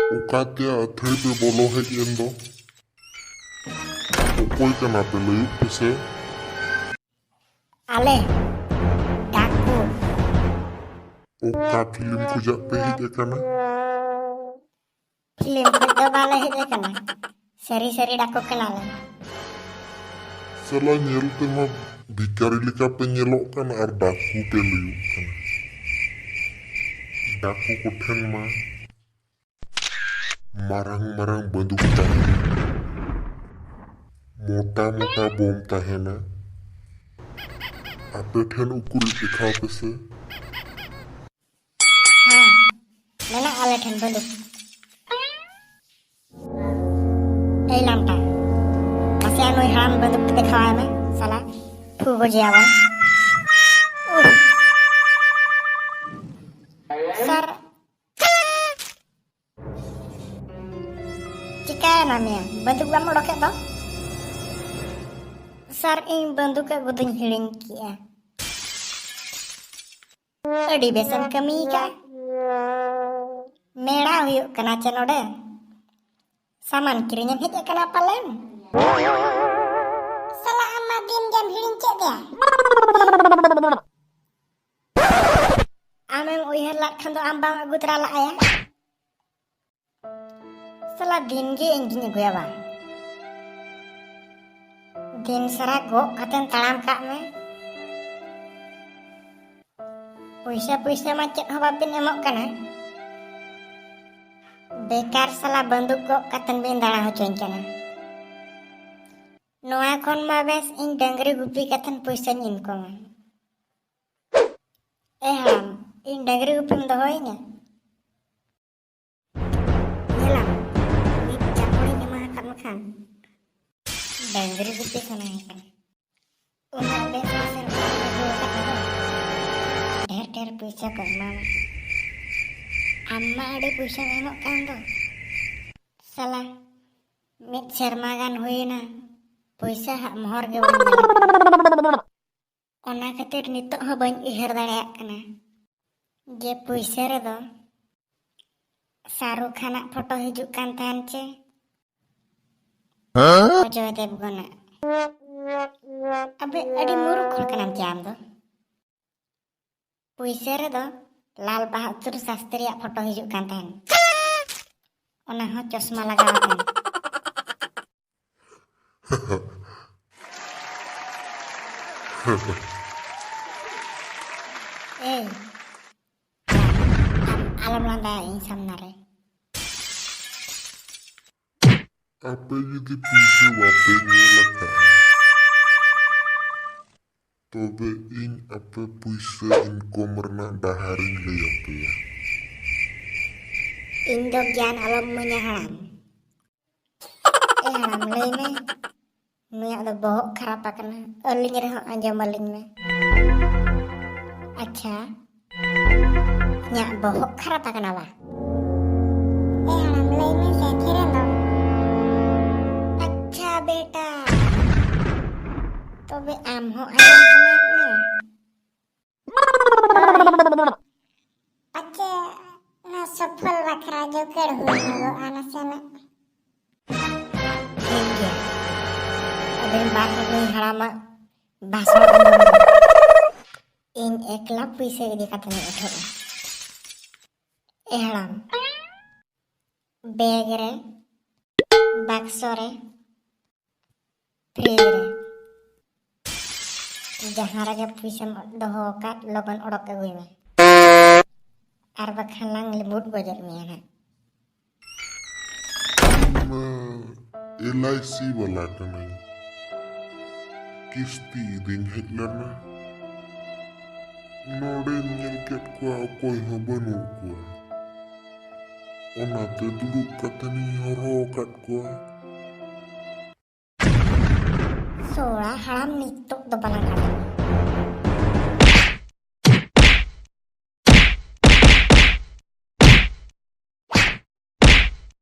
Ukate athari pe bolo hej en do. Okoi kana pe layuk pese. Ale, Daku, Oka film kujak pe hej kana. film ko bale hej kana. Seri-seri Daku kenal. Salah nyel tema bikari lika pe nyelok kan ar daku pe layuk kana. Daku koten ma marang-marang banduk tahan. Mota-mota bom tahena. Ape ten ukur dikhao pese. Hah, nena ale ten banduk. Ei lanta, masih anu haram banduk dikhawai me, salah. Phu bojiawan. Sar, jika namanya banduk bam roket to. Sar ing banduk ka guduñ hiling kia. Adi besan kami ka. Mera huyuk kana cenode. Saman kirinya hej kana palen. Salah amat jam hiling cek dia. Ameng uyar lat kando ambang agu terala ya. Salah din ge engginya gue bang. Din sarago katen talam kak me. Puisa macet hobapin emok kana. Bekar salah banduk kok katen bin dara hocoin kana. Noa kon mabes ing dangri gupi katen puisa nyin koma. Haram, ing dangri gupim dohoinya. Nyelam, ip capuri nyemah makan. Dangri gupi sana ikan. Umar bes masir der puisa kok mama. Amma ada puisa memok kan to. Salah mit serma kan huina. Puisa hak mohor ge ona khatir nitok ho bañ ihar dareyak kana. Je puisa redo Shahrukh Khanak foto hijuk kan tahan ce. Ojo Devgana. Abe adi muruk hol kanam jam do. Puisa redo Lal Bahadur Sastri yak foto hijuk kan tahan. Ona ho chosma lagawakan. Alam landa ing samnare. Apa jadi puisi wape nyelaka. Tobe ing apa puisi in komerna daharing leyape ya. Indok jan alam menyaharam. Haram lei me. Nuyak do bohok karapa kana. Eling reho anja maling me. Acha. Nyak bohok karapa kana wa. Haram lei me saya kira do. Acha beta. Tobe amho anja kana me. Acha na safal bakra jo कर हुई हो आना से ना इंडिया अबे बात नहीं हरामा भाषण इन एकला पैसे इदी कथा नहीं उठो ए हराम बैग रे बक्स रे फ्रिज रे जहां रे पैसे दोहो का लगन ओडक के हुई में ar bakhan lang limut bajar miya na. LIC wala kana. Kisti ding Hitler na. Node nyelket ko akoy habanu ko. Ona te duduk katani horokat ko. Soalnya haram nituk do balang